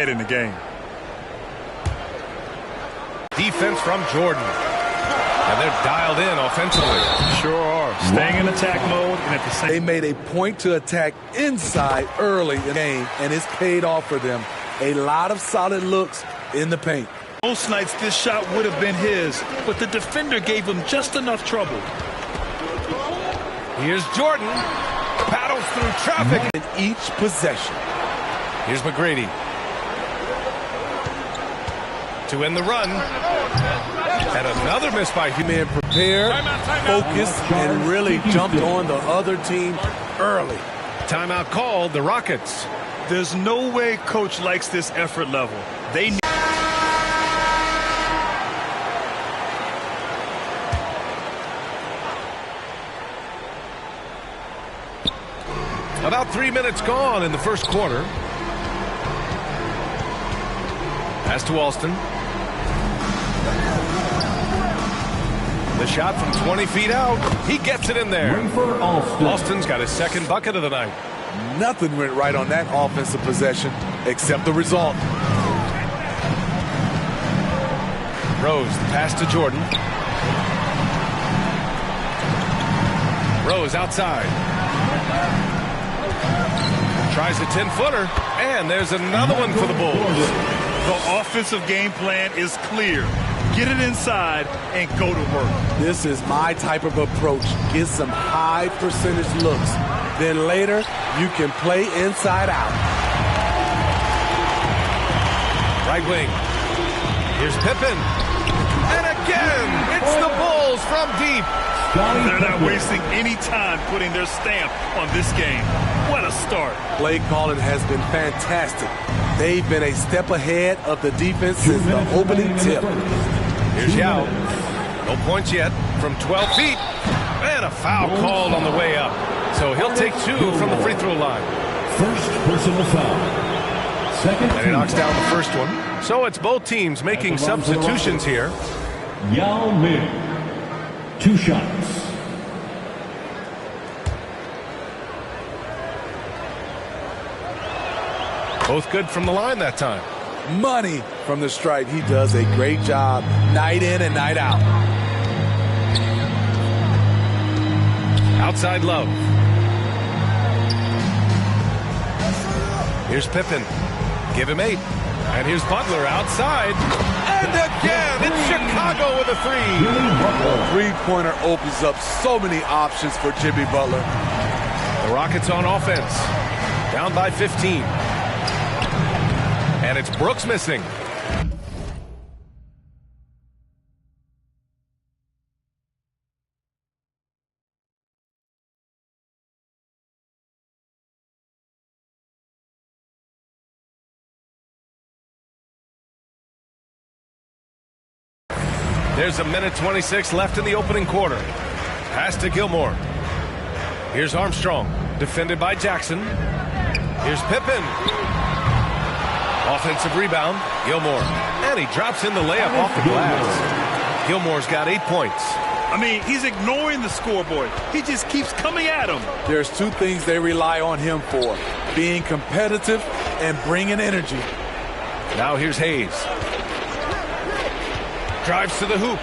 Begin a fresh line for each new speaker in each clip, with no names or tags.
in the game.
Defense from Jordan. And they're dialed in offensively.
Sure are. Staying in attack mode and at the same.
They made a point to attack inside early in the game, and it's paid off for them. A lot of solid looks in the paint.
Most nights this shot would have been his, but the defender gave him just enough trouble.
Here's Jordan. Paddles through traffic.
In each possession.
Here's McGrady. To end the run. And another miss by
Man prepared, focused, and really jumped on the other team early.
Timeout called, the Rockets.
There's no way coach likes this effort level. They need.
About 3 minutes gone in the first quarter. Pass to Alston. The shot from 20 feet out. He gets it in there. Alston's got his second bucket of the night.
Nothing went right on that offensive possession except the result.
Rose, the pass to Jordan. Rose outside. Tries a 10-footer, and there's another one for the Bulls.
The offensive game plan is clear. Get it inside and go to work.
This is my type of approach. Get some high percentage looks. Then later, you can play inside out.
Right wing. Here's Pippen. And again, it's the Bulls from deep.
They're not wasting any time putting their stamp on this game. What a start.
Play calling has been fantastic. They've been a step ahead of the defense since the opening tip.
Here's Yao. No points yet from 12 feet. And a foul called on the way up. So he'll take two from the free throw line.
First personal foul. Second.
And he knocks down the first one. So it's both teams making substitutions here.
Yao Ming. 2 shots.
Both good from the line that time.
Money from the stripe. He does a great job night in and night out.
Outside Love. Here's Pippen. Give him 8. And here's Butler outside. And again, it's Chicago with a 3.
The three-pointer opens up so many options for Jimmy Butler.
The Rockets on offense. Down by 15. And it's Brooks missing. There's a minute 26 left in the opening quarter. Pass to Gilmore. Here's Armstrong, defended by Jackson. Here's Pippen. Offensive rebound, Gilmore. And he drops in the layup off the glass. Gilmore's got 8 points.
I mean, he's ignoring the scoreboard. He just keeps coming at him.
There's 2 things they rely on him for: being competitive and bringing energy.
Now here's Hayes. Drives to the hoop.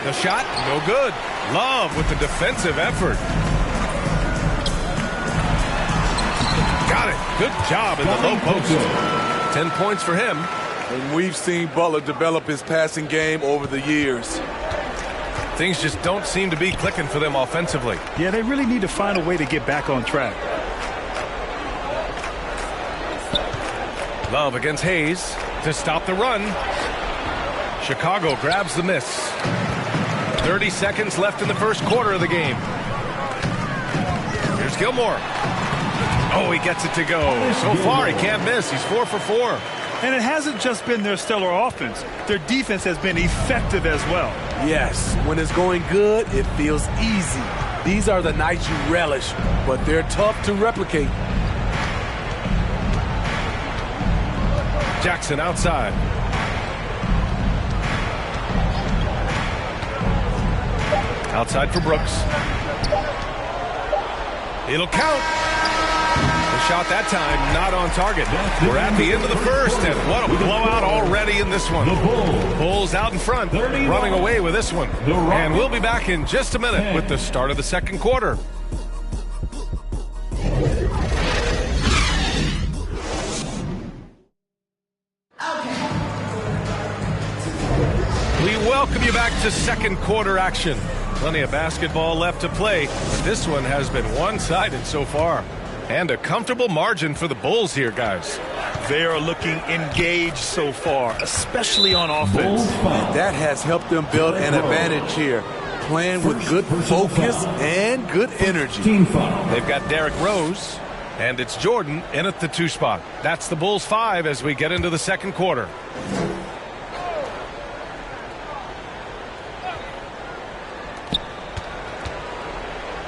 The shot, no good. Love with the defensive effort. Got it. Good job in the low post. 10 points for him.
And we've seen Butler develop his passing game over the years.
Things just don't seem to be clicking for them offensively.
Yeah, they really need to find a way to get back on track.
Love against Hayes to stop the run. Chicago grabs the miss. 30 seconds left in the first quarter of the game. Here's Gilmore. Oh, he gets it to go. So far, he can't miss. He's 4 for 4.
And it hasn't just been their stellar offense. Their defense has been effective as well.
Yes, when it's going good, it feels easy. These are the nights you relish, but they're tough to replicate.
Jackson outside. Outside for Brooks. It'll count. The shot that time, not on target. We're at the end of the first, and what a blowout already in this one. Bulls out in front, running away with this one. And we'll be back in just a minute with the start of the second quarter. We welcome you back to second quarter action. Plenty of basketball left to play, but this one has been one-sided so far. And a comfortable margin for the Bulls here, guys.
They are looking engaged so far, especially on offense.
And that has helped them build an advantage here, playing with good focus and good energy.
They've got Derrick Rose, and it's Jordan in at the 2 spot. That's the Bulls 5 as we get into the second quarter.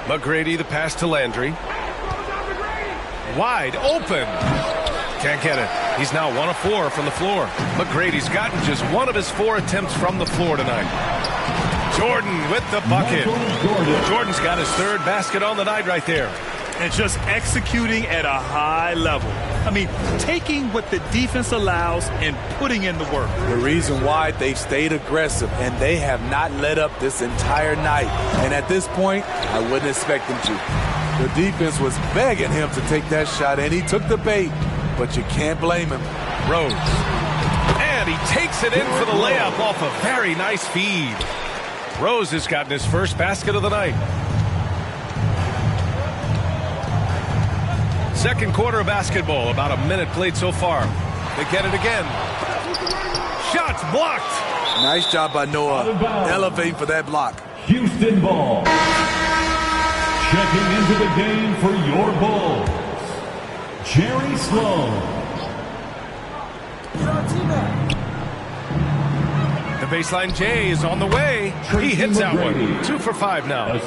McGrady, the pass to Landry. Wide open. Can't get it. He's now 1 of 4 from the floor. McGrady's gotten just 1 of his 4 attempts from the floor tonight. Jordan with the bucket. Jordan's got his 3rd basket on the night right there.
And just executing at a high level. I mean, taking what the defense allows and putting in the work.
The reason why they've stayed aggressive and they have not let up this entire night. And at this point, I wouldn't expect them to. The defense was begging him to take that shot, and he took the bait. But you can't blame him.
Rose. And he takes it in for the layup off a very nice feed. Rose has gotten his 1st basket of the night. Second quarter of basketball, about a minute played so far. They get it again. Shots blocked.
Nice job by Noah. Elevate for that block.
Houston ball. Checking into the game for your Bulls, Jerry Sloan.
The baseline J is on the way. He hits that one. 2 for 5 now.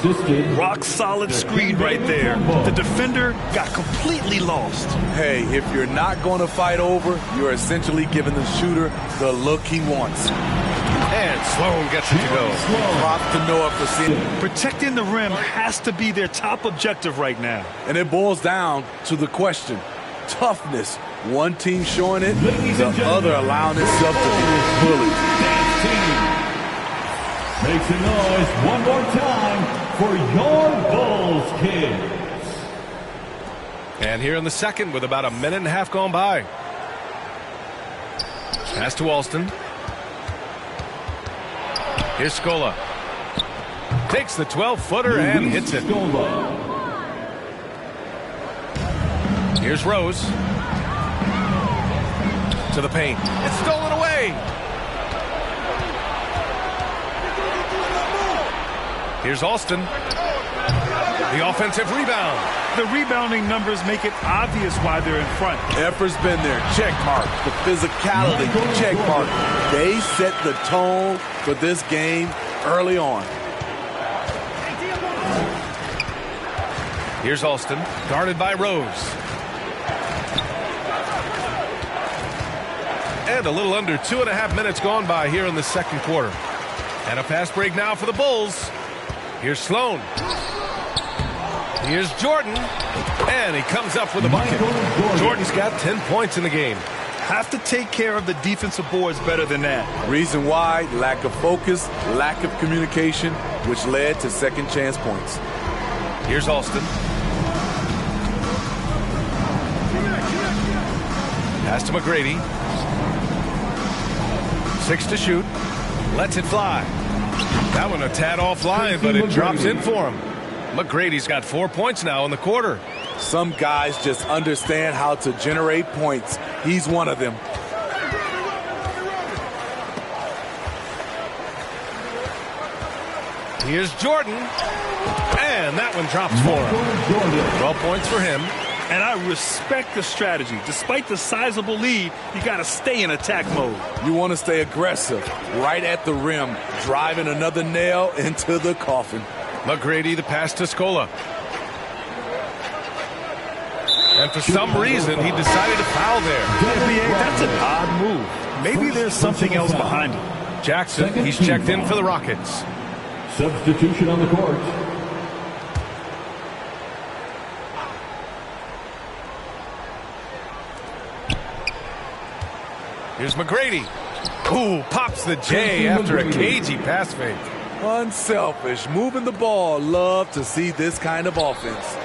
Rock solid screen right there. The defender got completely lost.
Hey, if you're not going to fight over, you're essentially giving the shooter the look he wants.
And Sloan gets it to go.
Props to Noah for seeing.
Protecting the rim has to be their top objective right now.
And it boils down to the question. Toughness. One team showing it, the other allowing itself to be bullied.
Make some noise one more time for your Bulls, kids.
And here in the second with about a minute and a half gone by. Pass to Alston. Here's Scola. Takes the 12-footer and hits it. Here's Rose. To the paint. It's stolen away. Here's Alston. The offensive rebound.
The rebounding numbers make it obvious why they're in front.
Effort's been there. Check mark. The physicality. Check mark. They set the tone for this game early on.
Here's Alston. Guarded by Rose. And a little under 2.5 minutes gone by here in the second quarter. And a fast break now for the Bulls. Here's Sloan. Here's Jordan. And he comes up with a bucket. Jordan's got 10 points in the game.
Have to take care of the defensive boards better than that.
Reason why, lack of focus, lack of communication, which led to second chance points.
Here's Alston. Pass to McGrady. 6 to shoot. Lets it fly. That one a tad offline, but it drops in for him. McGrady's got 4 points now in the quarter.
Some guys just understand how to generate points. He's one of them.
Here's Jordan. And that one drops for him. 12 points for him.
And I respect the strategy. Despite the sizable lead, you got to stay in attack mode.
You want to stay aggressive, right at the rim, driving another nail into the coffin.
McGrady, the pass to Scola. And for some reason, he decided to foul there.
That's an odd move. Maybe there's something else behind it.
Jackson, he's checked in for the Rockets.
Substitution on the court.
Here's McGrady. Ooh, pops the J after a cagey pass fake.
Unselfish, moving the ball. Love to see this kind of offense.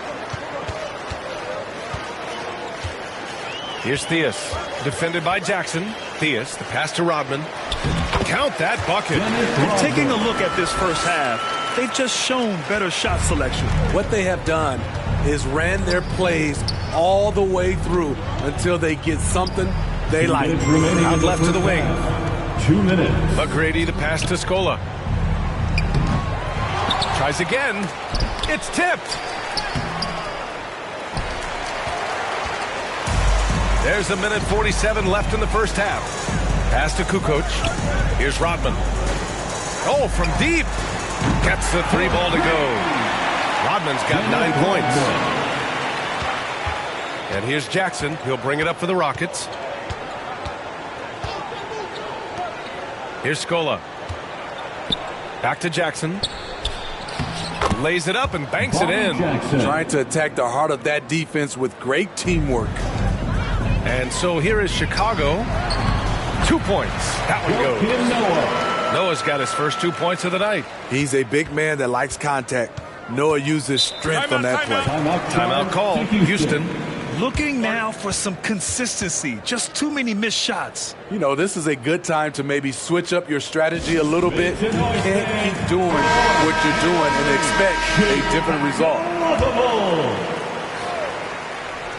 Here's Theus, defended by Jackson. Theus, the pass to Rodman. Count that bucket.
Taking a look at this first half, they've just shown better shot selection.
What they have done is ran their plays all the way through until they get something they like.
Out left to the wing.
2 minutes.
McGrady, the pass to Scola. Tries again. It's tipped. There's a minute 47 left in the first half. Pass to Kukoc. Here's Rodman. Oh, from deep. Gets the 3 ball to go. Rodman's got 9 points. And here's Jackson. He'll bring it up for the Rockets. Here's Scola. Back to Jackson. Lays it up and banks it in.
Trying to attack the heart of that defense with great teamwork.
And so here is Chicago. 2 points. That one goes. Noah's got his first 2 points of the night.
He's a big man that likes contact. Noah uses strength on that play.
Timeout call. Houston.
Looking now for some consistency. Just too many missed shots.
You know, this is a good time to maybe switch up your strategy a little bit. You can't keep doing what you're doing and expect a different result.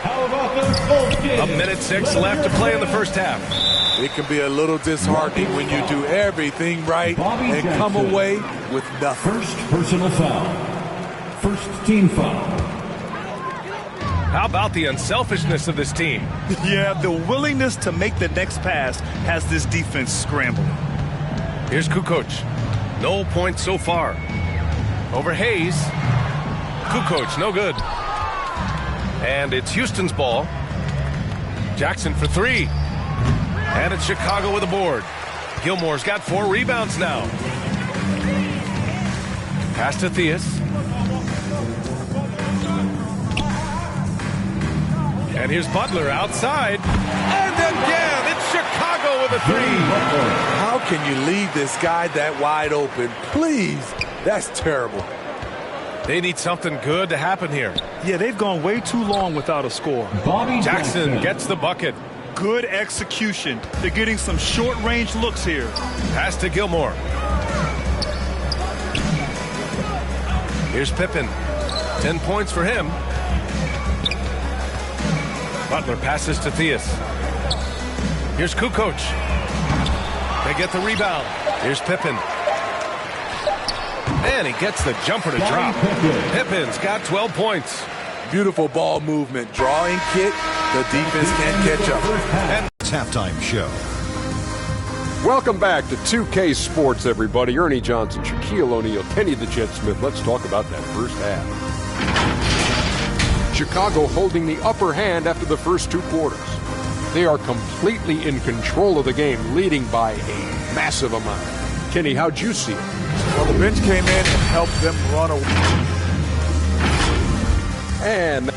How about those Bulls kids?
A minute 6 left to play in the first half.
It can be a little disheartening when you do everything right and come away with nothing.
First personal foul. First team foul.
How about the unselfishness of this team?
Yeah, the willingness to make the next pass has this defense scrambling.
Here's Kukoc. No points so far. Over Hayes. Kukoc, no good. And it's Houston's ball. Jackson for 3. And it's Chicago with a board. Gilmore's got 4 rebounds now. Pass to Theus. And here's Butler outside. And again, it's Chicago with a 3.
How can you leave this guy that wide open? Please, that's terrible.
They need something good to happen here.
Yeah, they've gone way too long without a score.
Jackson gets the bucket.
Good execution. They're getting some short-range looks here.
Pass to Gilmore. Here's Pippen. 10 points for him. Butler passes to Theus. Here's Kukoc. They get the rebound. Here's Pippen. And he gets the jumper to drop. Pippen's got 12 points.
Beautiful ball movement. Drawing kick. The defense can't catch up.
And it's halftime show.
Welcome back to 2K Sports, everybody. Ernie Johnson, Shaquille O'Neal, Kenny the Jet Smith. Let's talk about that first half. Chicago holding the upper hand after the first 2 quarters. They are completely in control of the game, leading by a massive amount. Kenny, how'd you see it?
Well, the bench came in and helped them run away.
And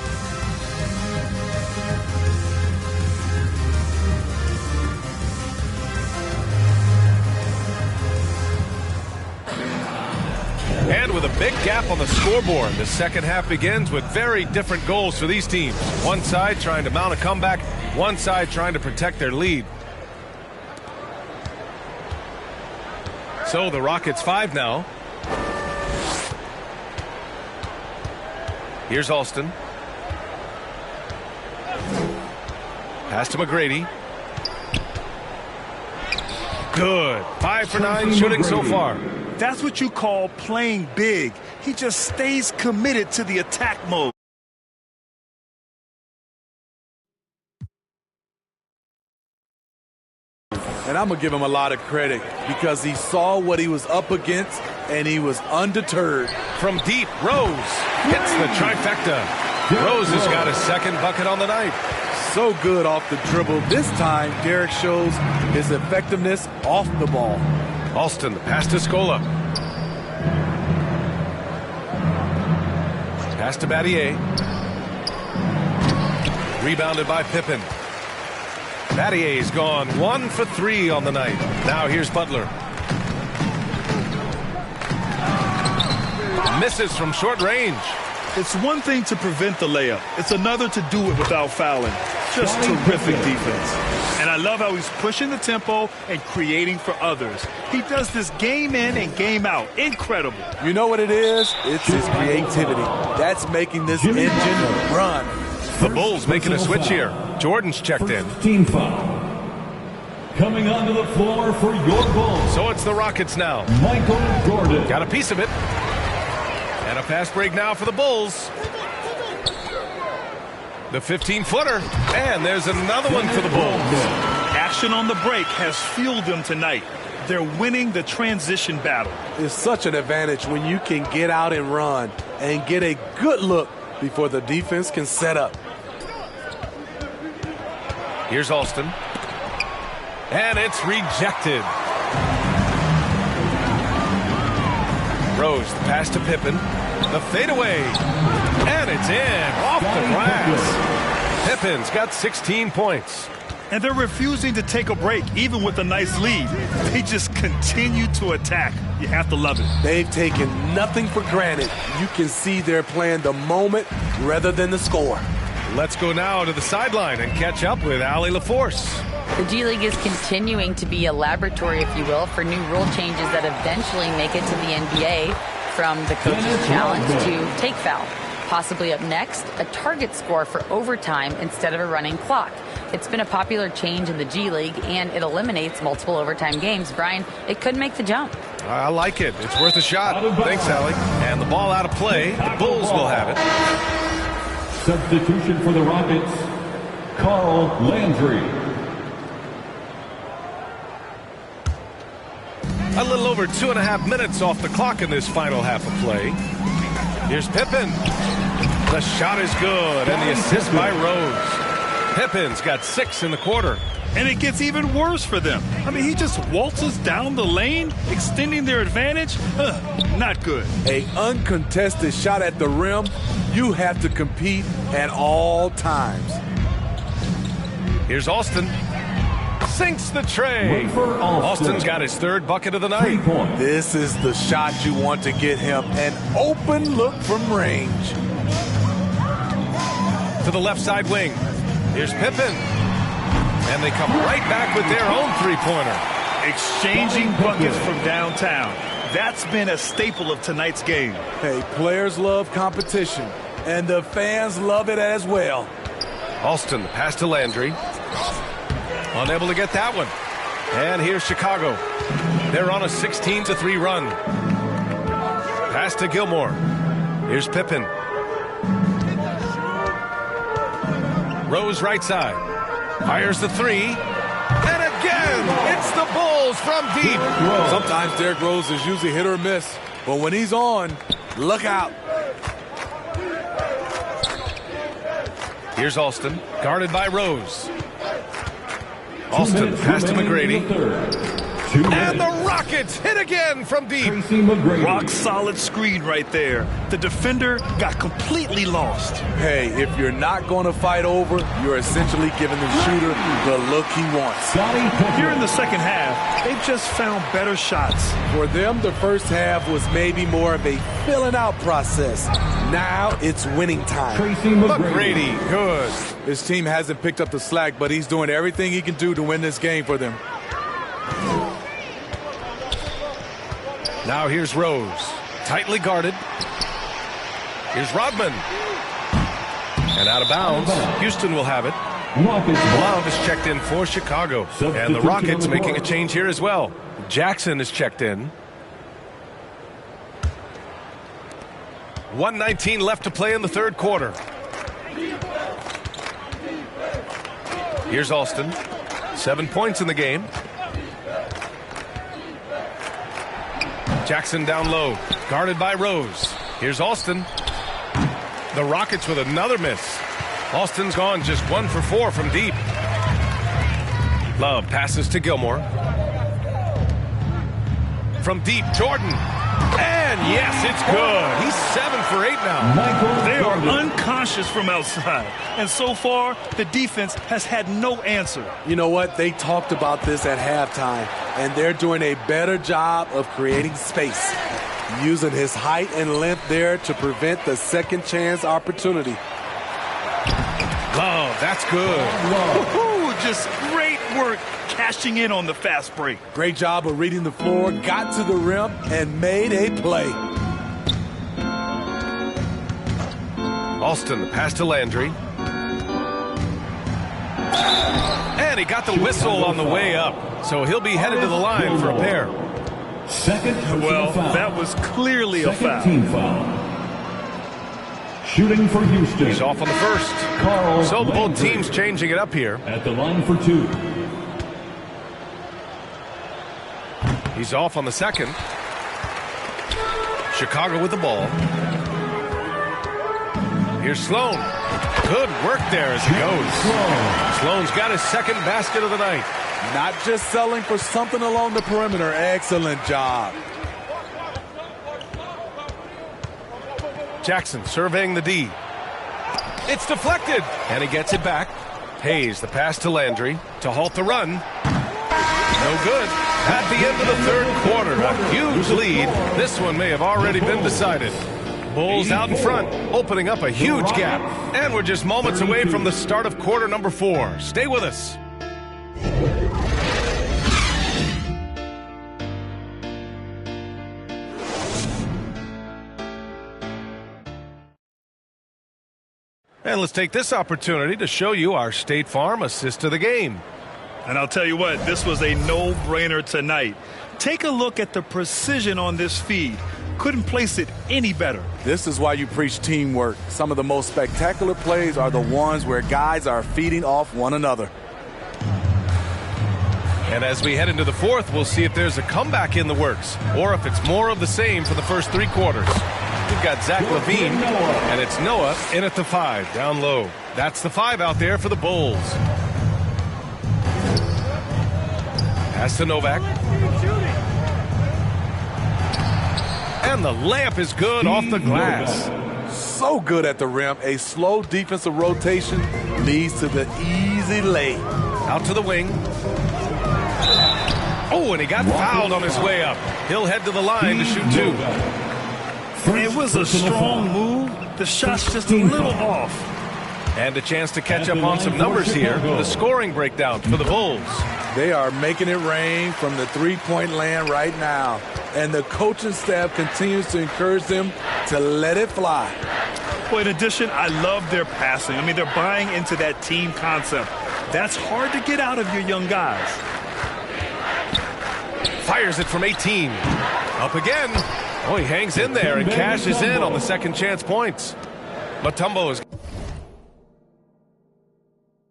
with a big gap on the scoreboard, the second half begins with very different goals for these teams. One side trying to mount a comeback, one side trying to protect their lead. So the Rockets 5 now. Here's Alston. Pass to McGrady. Good. 5 for 9 shooting so far.
That's what you call playing big. He just stays committed to the attack mode.
And I'm going to give him a lot of credit because he saw what he was up against and he was undeterred.
From deep, Rose hits the trifecta. Rose has got his second bucket on the night.
So good off the dribble. This time, Derek shows his effectiveness off the ball.
Alston, the pass to Scola. Pass to Battier. Rebounded by Pippen. Battier's gone 1 for 3 on the night. Now here's Butler. Misses from short range.
It's one thing to prevent the layup. It's another to do it without fouling. Just terrific defense. And I love how he's pushing the tempo and creating for others. He does this game in and game out. Incredible.
You know what it is? It's his creativity. That's making this engine run.
The Bulls making a switch here. Jordan's checked in.
Team foul. Coming onto the floor for your Bulls.
So it's the Rockets now.
Michael Jordan.
Got a piece of it. And a fast break now for the Bulls. The 15-footer. And there's another one for the Bulls.
Action on the break has fueled them tonight. They're winning the transition battle.
It's such an advantage when you can get out and run and get a good look before the defense can set up.
Here's Alston. And it's rejected. Rose, the pass to Pippen. The fadeaway. And it's in. Off the glass. Pippen's got 16 points.
And they're refusing to take a break, even with a nice lead. They just continue to attack. You have to love it.
They've taken nothing for granted. You can see they're playing the moment rather than the score.
Let's go now to the sideline and catch up with Allie LaForce.
The G League is continuing to be a laboratory, if you will, for new rule changes that eventually make it to the NBA, from the coach's challenge to take foul. Possibly up next, a target score for overtime instead of a running clock. It's been a popular change in the G League, and it eliminates multiple overtime games. Brian, it could make the jump.
I like it. It's worth a shot. Thanks, Allie. And the ball out of play. The Bulls will have it.
Substitution for the Rockets, Carl Landry.
A little over 2.5 minutes off the clock in this final half of play. Here's Pippen. The shot is good, and the assist by Rose. Pippen's got 6 in the quarter.
And it gets even worse for them. I mean, he just waltzes down the lane, extending their advantage. Not good.
An uncontested shot at the rim, you have to compete at all times.
Here's Alston. Sinks the tray. Austin's got his 3rd bucket of the night.
This is the shot you want to get him. An open look from range.
To the left side wing. Here's Pippen. And they come right back with their own 3-pointer.
Exchanging buckets from downtown. That's been a staple of tonight's game.
Hey, players love competition, and the fans love it as well.
Alston, pass to Landry. Unable to get that one. And here's Chicago. They're on a 16-3 run. Pass to Gilmore. Here's Pippen. Rose right side. Fires the 3. And again, it's the Bulls from deep.
Sometimes Derrick Rose is usually hit or miss, but when he's on, look out.
Here's Alston, guarded by Rose. Alston, pass to McGrady. And the Rockets hit again from deep.
Rock solid screen right there. The defender got completely lost.
Hey, if you're not going to fight over, you're essentially giving the shooter the look he wants.
Here in the second half, they've just found better shots.
For them, the first half was maybe more of a filling out process. Now it's winning time.
McGrady, good.
His team hasn't picked up the slack, but he's doing everything he can do to win this game for them.
Now here's Rose, tightly guarded. Here's Rodman. And out of bounds, Houston will have it. Love is checked in for Chicago. And the Rockets making a change here as well. Jackson is checked in. 1:19 left to play in the 3rd quarter. Here's Alston. 7 points in the game. Jackson down low, guarded by Rose. Here's Alston. The Rockets with another miss. Alston's gone just 1 for 4 from deep. Love passes to Gilmore. From deep, Jordan. And And yes, it's good. He's 7 for 8 now.
They are unconscious from outside. And so far, the defense has had no answer.
You know what? They talked about this at halftime, and they're doing a better job of creating space, using his height and length there to prevent the second chance opportunity.
Love, that's good.
Woo-hoo, just great work cashing in on the fast break.
Great job of reading the floor, got to the rim, and made a play.
Alston, the pass to Landry. And he got the whistle on the way up, so he'll be headed to the line for a pair.
Second
Well,
foul.
that was clearly a
Second
foul.
team foul. Shooting for Houston.
He's off on the first.
Carl
So both
Landry
teams changing it up here.
at the line for 2.
He's off on the second. Chicago with the ball. Here's Sloan. Good work there as he goes. Sloan's got his second basket of the night.
Not just selling for something along the perimeter. Excellent job.
Jackson surveying the D. It's deflected, and he gets it back. Hayes, the pass to Landry to halt the run. No good. At the end of the third quarter, a huge lead. This one may have already been decided. Bulls out in front, opening up a huge gap. And we're just moments away from the start of quarter number 4. Stay with us. And let's take this opportunity to show you our State Farm assist of the game.
And I'll tell you what, this was a no-brainer tonight. Take a look at the precision on this feed. Couldn't place it any better.
This is why you preach teamwork. Some of the most spectacular plays are the ones where guys are feeding off one another.
And as we head into the fourth, we'll see if there's a comeback in the works or if it's more of the same for the first 3 quarters. We've got Zach LaVine, and it's Noah in at the 5, down low. That's the 5 out there for the Bulls. Pass to Novak. And the layup is good off the glass.
So good at the rim. A slow defensive rotation leads to the easy lay.
Out to the wing. Oh, and he got fouled on his way up. He'll head to the line to shoot 2.
It was a strong move. The shot's just a little off.
And a chance to catch up on some numbers here. The scoring breakdown for the Bulls.
They are making it rain from the three-point land right now. And the coaching staff continues to encourage them to let it fly.
Well, in addition, I love their passing. I mean, they're buying into that team concept. That's hard to get out of your young guys.
Fires it from 18. Up again. Oh, he hangs in there and cashes in on the second chance points. Mutombo has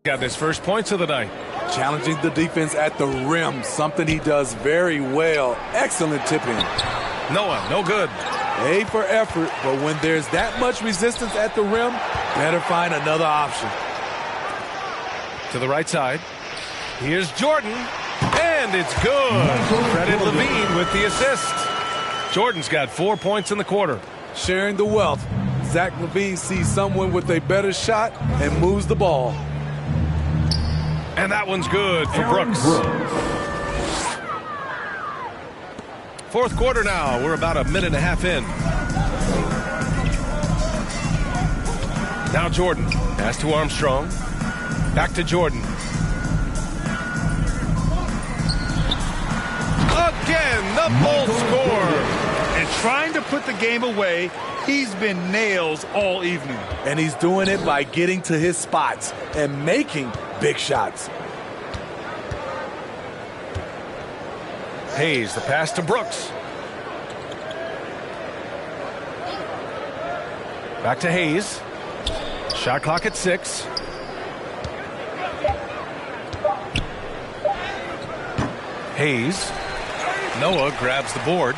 got his first points of the night.
Challenging the defense at the rim, something he does very well. Excellent tip-in.
Noah, no good.
A for effort, but when there's that much resistance at the rim, better find another option.
To the right side. Here's Jordan, and it's good. Credit LaVine with the assist. Jordan's got 4 points in the quarter.
Sharing the wealth. Zach LaVine sees someone with a better shot and moves the ball.
And that one's good for Brooks. Fourth quarter now. We're about a minute and a half in. Now Jordan. Pass to Armstrong. Back to Jordan. Again, the Bulls score.
And trying to put the game away, he's been nails all evening.
And he's doing it by getting to his spots and making big shots.
Hayes, the pass to Brooks. Back to Hayes. Shot clock at 6. Hayes. Noah grabs the board.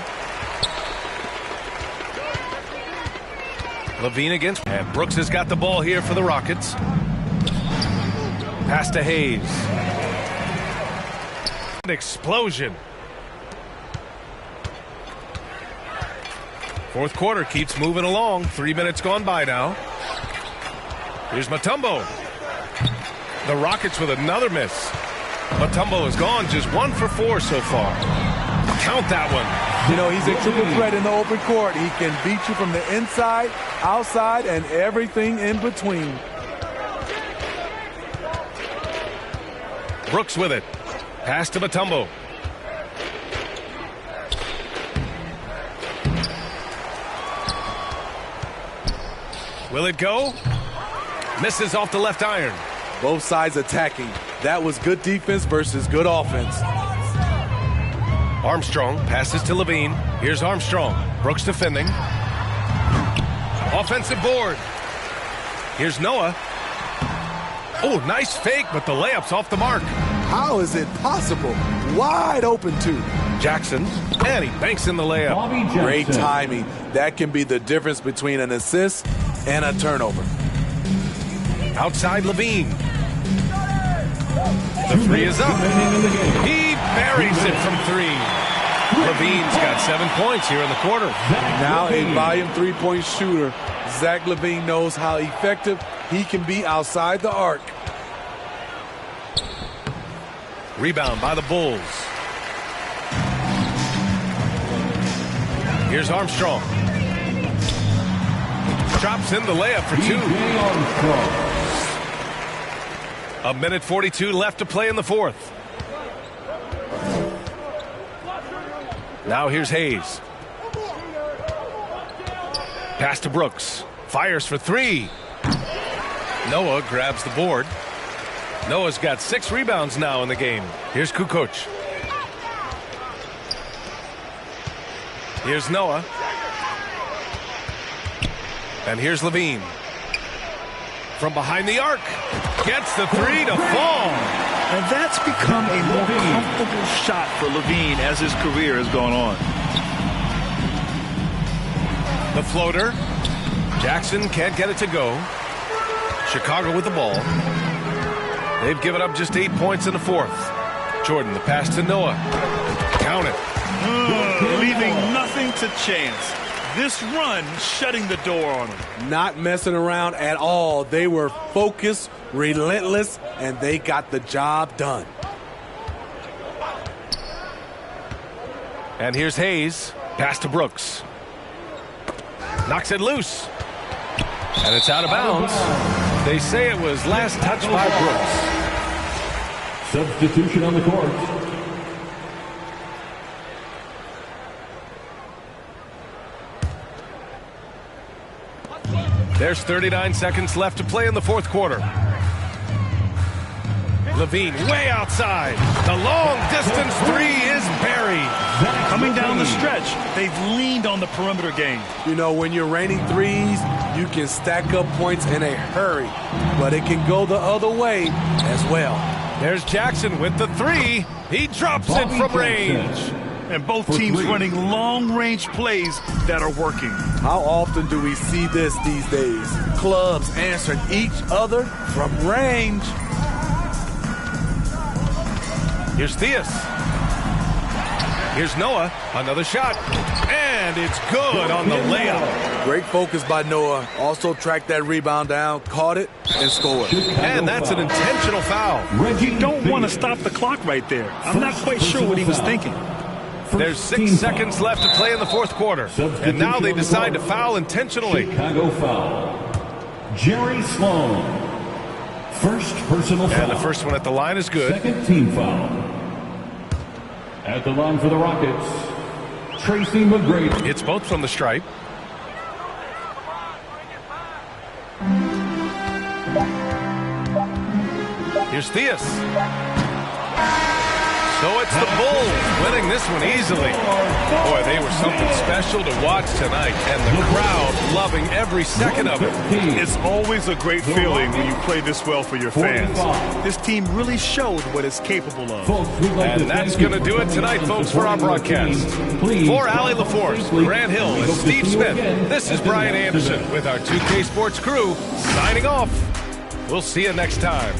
LaVine against. And Brooks has got the ball here for the Rockets. Pass to Hayes. An explosion. Fourth quarter keeps moving along. 3 minutes gone by now. Here's Mutombo. The Rockets with another miss. Mutombo is gone, just 1 for 4 so far. Count that one.
You know, he's a triple threat in the open court. He can beat you from the inside, outside, and everything in between.
Brooks with it. Pass to Mutombo. Will it go? Misses off the left iron.
Both sides attacking. That was good defense versus good offense.
Armstrong passes to Levine. Here's Armstrong. Brooks defending. Offensive board. Here's Noah. Oh, nice fake, but the layup's off the mark.
How is it possible? Wide open, too.
Jackson, and he banks in the layup.
Great timing. That can be the difference between an assist and a turnover.
Outside Levine. The three is up. He buries it from 3. Levine's got 7 points here in the quarter.
Now a volume three-point shooter. Zach LaVine knows how effective he can be outside the arc.
Rebound by the Bulls. Here's Armstrong. Drops in the layup for 2. 1:42 left to play in the fourth. Now here's Hayes. Pass to Brooks. Fires for 3. Noah grabs the board. Noah's got 6 rebounds now in the game. Here's Kukoc. Here's Noah. And here's Levine. From behind the arc. Gets the 3 to fall.
And that's become a more comfortable shot for Levine as his career has gone on.
The floater. Jackson can't get it to go. Chicago with the ball. They've given up just 8 points in the fourth. Jordan, the pass to Noah. Count it.
Leaving nothing to chance. This run shutting the door on him.
Not messing around at all. They were focused, relentless, and they got the job done.
And here's Hayes. Pass to Brooks. Knocks it loose. And it's out of bounds. They say it was last touched by Brooks.
Substitution on the court.
There's 39 seconds left to play in the fourth quarter. Levine way outside. The long-distance 3 is buried.
Coming down the stretch, they've leaned on the perimeter game.
You know, when you're raining threes, you can stack up points in a hurry, but it can go the other way as well.
There's Jackson with the 3. He drops it from range.
And both teams running long-range plays that are working.
How often do we see this these days? Clubs answering each other from range.
Here's Theus. Here's Noah. Another shot. And it's good on the layup.
Great focus by Noah. Also tracked that rebound down, caught it, and scored.
And that's an intentional foul.
You don't want to stop the clock right there. I'm not quite sure what he was thinking.
There's 6 seconds left to play in the fourth quarter. And now they decide to foul intentionally.
Chicago foul. Jerry Sloan. First personal foul.
And the first one at the line is good.
Second team foul. At the line for the Rockets, Tracy McGrady.
It's both from the stripe. Here's Theus. So it's the Bulls winning this one easily. Boy, they were something special to watch tonight, and the crowd loving every second of it.
It's always a great feeling when you play this well for your fans. This team really showed what it's capable of.
And that's going to do it tonight, folks, for our broadcast. For Allie LaForce, Grant Hill, and Steve Smith, this is Brian Anderson with our 2K Sports crew signing off. We'll see you next time.